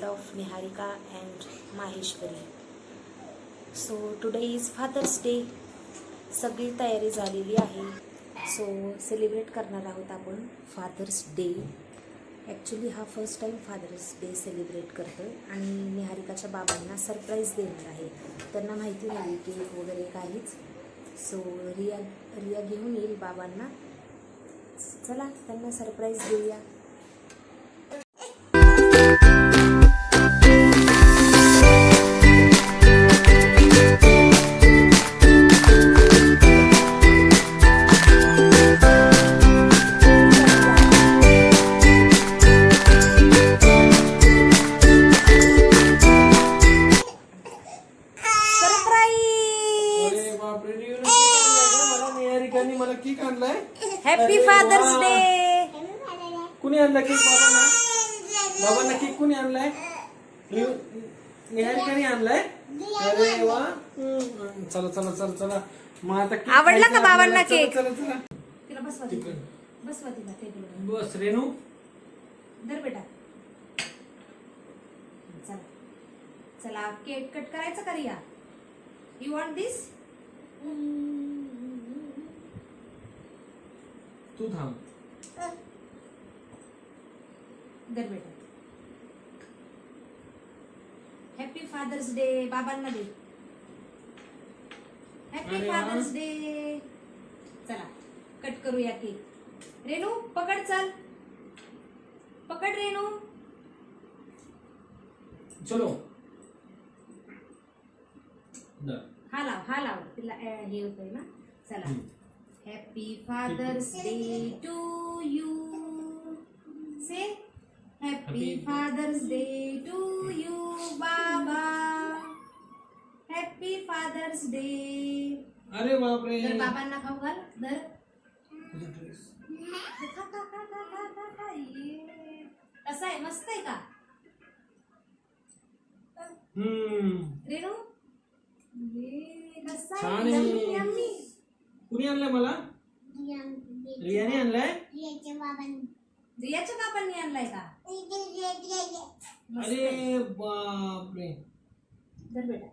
world of Niharika and Maheshwari. So today is Father's Day. सगळी तयारी झालेली आहे. सो सेलिब्रेट करणार आहोत आपण फादर्स डे. ॲक्च्युली हा first time father's day celebrate करतो आणि निहारिकाच्या बाबांना सरप्राईज देणार आहे. त्यांना माहिती नाही केक वगैरे काहीच. सो रिया घेऊन येईल बाबांना. चला त्यांना सरप्राईज देऊया. मला केक आणलाय. Happy fathers day. कुणी आणला केक? बाबांना केक कुणी आणलाय? निहारिकाने आणलाय. अरे वा. चला चला चला चला. मग आता आवडला का बाबांना केक? चला चला. तिला बसवा तिला टेबलवर. बस रेनू. धर बेटा. चला चला केक कट करायचं का रिया? You want this? तू थांब. धर बेटा. Happy fathers Day. बाबांना दे. Happy fathers Day. चला कट करूया केक. रेनू पकड. चल पकड रेनू. चलो. हा लाव तिला हे होतंय ना. चला. Happy fathers Day to you. Say happy fathers Day to you बाबा. Happy fathers Day. अरे बापरे. तर बाबांना खाऊ घाल. धर. कसा आहे? मस्त आहे का रेणू? छान आहे. कुणी आणलाय मला? रियाने आणलाय. रियाच्या बाबांनी आणलाय का? अरे बापरे. धर बेटा.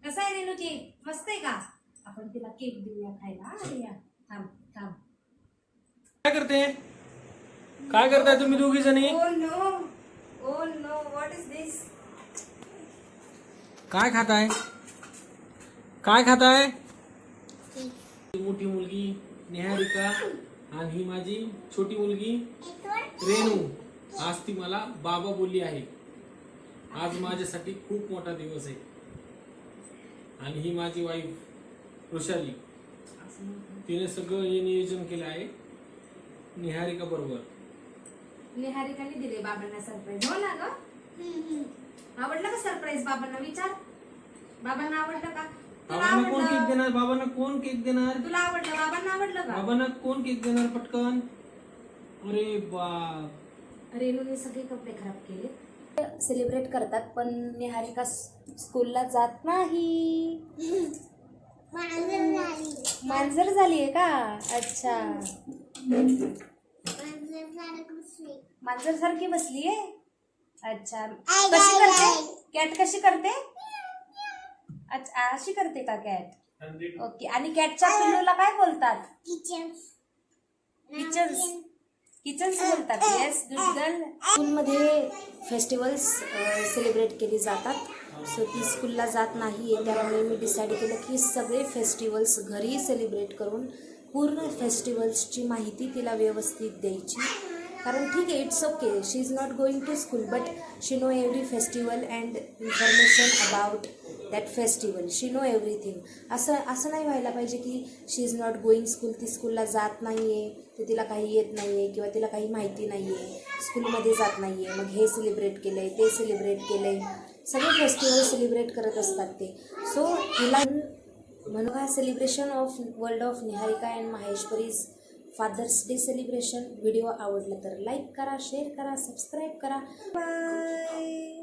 कसा आहे रेणू केक? मस्त आहे का? आपण तिला केक देऊया खायला. रिया थांब थांब. काय करताय तुम्ही दोघी जणी? ओ नो व्हॉट इज दिस? काय खाताय? मोठी मुलगी निहारिका आणि ही माझी छोटी मुलगी रेणू. आज ती मला बाबा बोलली आहे. आज माझ्यासाठी खूप मोठा दिवस आहे. आणि ही माझी वाईफ वृषाली. तिने सगळं हे नियोजन केलं आहे निहारिका बरोबर. निहारिकाने दिले बाबांना सरप्राईज. हो ना ग? आवडलं का सरप्राईज? बाबांना विचार. बाबांना आवडलं का? बाबांना कोण केक देणार? तुला आवडलं? बाबांना आवडलं का? बाबांना कोण केक देणार? पटकन. अरे बाप. रेणूने सगळे कपडे खराब केले. सेलिब्रेट करतात पण निहारिका स्कूलला जात नाही. मांजर झालीये का? अच्छा. मांजर सारखी बसलीये. अच्छा. कशी करते कॅट? कशी करते? अच्छा अशी करते का कॅट? ओके. आणि कॅटच्या पिल्लूला काय बोलतात? किचन्स बोलतात. Yes good girl. स्कूलमध्ये फेस्टिवल्स सेलिब्रेट केली जातात. सो ती स्कूलला जात नाही आहे. त्यामुळे मी डिसाईड केलं की सगळे फेस्टिवल्स घरी सेलिब्रेट करून पूर्ण फेस्टिवल्सची माहिती तिला व्यवस्थित द्यायची. कारण ठीक आहे, it's okay, she is not going to school but she know every festival and information about that festival. She know everything. असं नाही व्हायला पाहिजे की she is not going school. ती स्कूलला जात नाही आहे, तर तिला काही येत नाही आहे किंवा तिला काही माहिती नाही आहे, स्कूलमध्ये जात नाही आहे, मग हे सेलिब्रेट केलं आहे, ते सेलिब्रेट केलं आहे. सगळे फेस्टिवल सेलिब्रेट करत असतात ते. सो तिला म्हणून हा celebration of world of Niharika and Maheshwari's Father's Day celebration video आवडला तर लाईक करा, शेअर करा, सबस्क्राईब करा. बाय.